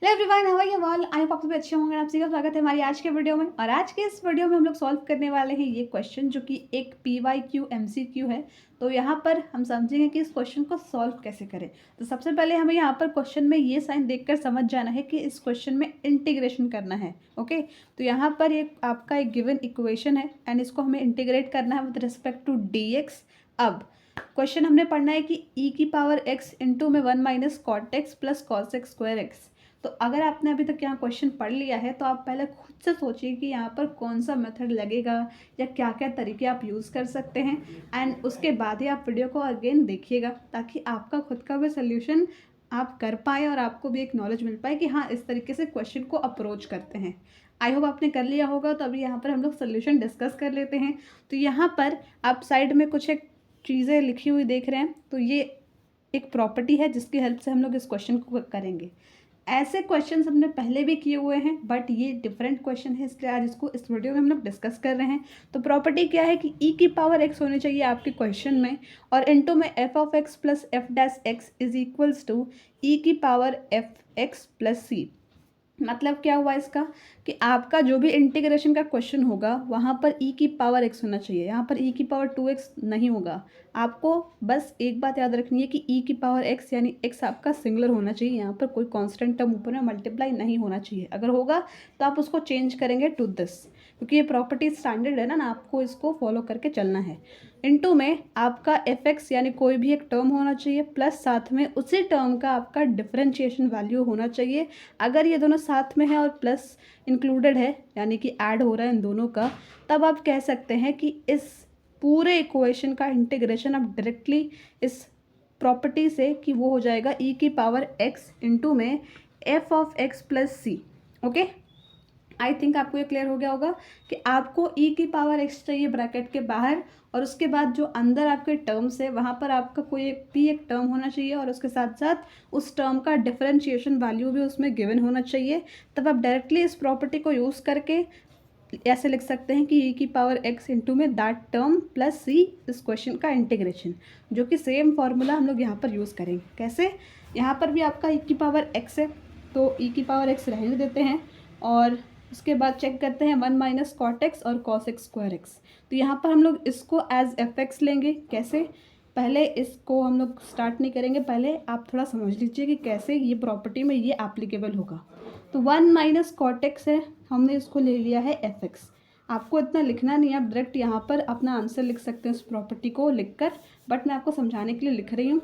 Hello everyone, how are you all? I hope आप सभी अच्छे होंगे। आप सभी का स्वागत है हमारी आज के वीडियो में। और आज के इस वीडियो में हम लोग सॉल्व करने वाले हैं ये क्वेश्चन, जो कि एक PYQ MCQ है। तो यहाँ पर हम समझेंगे कि इस क्वेश्चन को सॉल्व कैसे करें। तो सबसे पहले हमें यहाँ पर क्वेश्चन में ये साइन देखकर समझ जाना है कि इस क्वेश्चन में इंटीग्रेशन करना है। ओके, तो यहाँ पर एक आपका एक गिवन इक्वेशन है एंड इसको हमें इंटीग्रेट करना है विद रिस्पेक्ट टू dx। अब क्वेश्चन हमने पढ़ना है कि e की पावर x इंटू में 1 minus cot x plus cos x square x. तो अगर आपने अभी तक यहाँ क्वेश्चन पढ़ लिया है तो आप पहले खुद से सोचिए कि यहाँ पर कौन सा मेथड लगेगा या क्या क्या तरीके आप यूज़ कर सकते हैं, एंड उसके बाद ही आप वीडियो को अगेन देखिएगा ताकि आपका खुद का भी सोल्यूशन आप कर पाएँ और आपको भी एक नॉलेज मिल पाए कि हाँ, इस तरीके से क्वेश्चन को अप्रोच करते हैं। आई होप आपने कर लिया होगा। तो अभी यहाँ पर हम लोग सोल्यूशन डिस्कस कर लेते हैं। तो यहाँ पर आप साइड में कुछ एक चीज़ें लिखी हुई देख रहे हैं, तो ये एक प्रॉपर्टी है जिसकी हेल्प से हम लोग इस क्वेश्चन को करेंगे। ऐसे क्वेश्चंस हमने पहले भी किए हुए हैं बट ये डिफरेंट क्वेश्चन है, इसलिए आज इसको इस वीडियो में हम लोग डिस्कस कर रहे हैं। तो प्रॉपर्टी क्या है कि e की पावर x होनी चाहिए आपके क्वेश्चन में, और इनटू में f of x plus f dash x is equals to e की power f x plus c. मतलब क्या हुआ इसका कि आपका जो भी इंटीग्रेशन का क्वेश्चन होगा वहाँ पर e की पावर x होना चाहिए, यहाँ पर e की पावर 2x नहीं होगा। आपको बस एक बात याद रखनी है कि e की पावर x यानी x आपका सिंगुलर होना चाहिए, यहाँ पर कोई कांस्टेंट टर्म ऊपर में मल्टीप्लाई नहीं होना चाहिए। अगर होगा तो आप उसको चेंज करेंगे टू दिस, क्योंकि ये प्रॉपर्टी स्टैंडर्ड है ना, आपको इसको फॉलो करके चलना है। इनटू में आपका एफ एक्स यानी कोई भी एक टर्म होना चाहिए, प्लस साथ में उसी टर्म का आपका डिफरेंशिएशन वैल्यू होना चाहिए। अगर ये दोनों साथ में है और प्लस इंक्लूडेड है यानी कि ऐड हो रहा है इन दोनों का, तब आप कह सकते हैं कि इस पूरे इक्वेशन का इंटीग्रेशन आप डायरेक्टली इस प्रॉपर्टी से कि वो हो जाएगा e की पावर x इंटू में f of x plus c. Okay, I think आपको ये क्लियर हो गया होगा कि आपको e की पावर x चाहिए ब्रैकेट के बाहर, और उसके बाद जो अंदर आपके टर्म्स है वहाँ पर आपका कोई एक टर्म होना चाहिए और उसके साथ साथ उस टर्म का डिफरेंशिएशन वैल्यू भी उसमें गिवन होना चाहिए। तब आप डायरेक्टली इस प्रॉपर्टी को यूज़ करके ऐसे लिख सकते हैं कि e की पावर x इंटू में दैट टर्म प्लस c इस क्वेश्चन का इंटीग्रेशन, जो कि सेम फार्मूला हम लोग यहाँ पर यूज़ करेंगे। कैसे? यहाँ पर भी आपका e की पावर x है तो e की पावर x रहने देते हैं, और उसके बाद चेक करते हैं 1 माइनस कॉट एक्स और कॉस एक्स स्क्वायर एक्स। तो यहाँ पर हम लोग इसको एज एफ एक्स लेंगे। कैसे? पहले इसको हम लोग स्टार्ट नहीं करेंगे, पहले आप थोड़ा समझ लीजिए कि कैसे ये प्रॉपर्टी में ये एप्लीकेबल होगा। तो 1 माइनस कॉट एक्स है, हमने इसको ले लिया है एफ एक्स। आपको इतना लिखना नहीं है, आप डायरेक्ट यहाँ पर अपना आंसर लिख सकते हैं इस प्रॉपर्टी को लिखकर, बट मैं आपको समझाने के लिए लिख रही हूँ।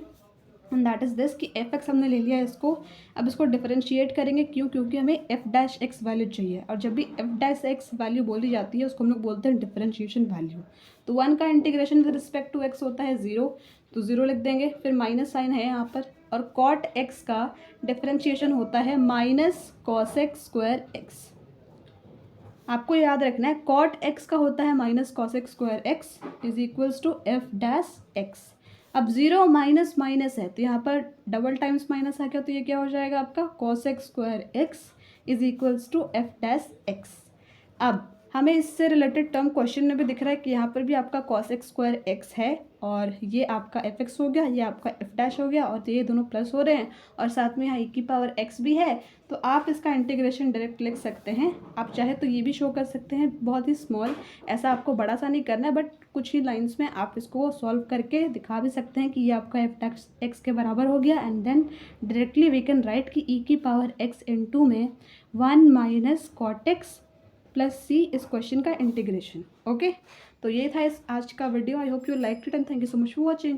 एंड दैट इज़ दिस कि एफ एक्स हमने ले लिया है इसको। अब इसको डिफरेंशिएट करेंगे, क्यों? क्योंकि हमें एफ डैश एक्स वैल्यू चाहिए, और जब भी एफ डैश एक्स वैल्यू बोली जाती है उसको हम लोग बोलते हैं डिफरेंशिएशन वैल्यू। तो 1 का integration with respect to x होता है 0, तो 0 लिख देंगे, फिर माइनस साइन है यहाँ पर, और कॉट एक्स का डिफरेंशिएशन होता है minus cos x square x. आपको याद रखना है कॉट एक्स का होता है minus cos x square x is equals to f dash x. अब 0 माइनस माइनस है तो यहाँ पर डबल टाइम्स माइनस आ गया, तो ये क्या हो जाएगा आपका cos x square x is equals to f dash x. अब हमें इससे रिलेटेड टर्म क्वेश्चन में भी दिख रहा है कि यहाँ पर भी आपका कॉस एक्स स्क्वायर एक्स है, और ये आपका एफ एक्स हो गया, ये आपका एफ डैश हो गया, और ये दोनों प्लस हो रहे हैं, और साथ में यहाँ e की पावर x भी है। तो आप इसका इंटीग्रेशन डायरेक्ट लिख सकते हैं। आप चाहे तो ये भी शो कर सकते हैं बहुत ही स्मॉल, ऐसा आपको बड़ा सा नहीं करना है, बट कुछ ही लाइन्स में आप इसको सॉल्व करके दिखा भी सकते हैं कि ये आपका एफ डैश एक्स के बराबर हो गया। And then directly we can write कि e की पावर x इंटू में 1 minus cot x plus c इस क्वेश्चन का इंटीग्रेशन। ओके, तो ये था इस आज का video. I hope you like it and thank you so much for watching.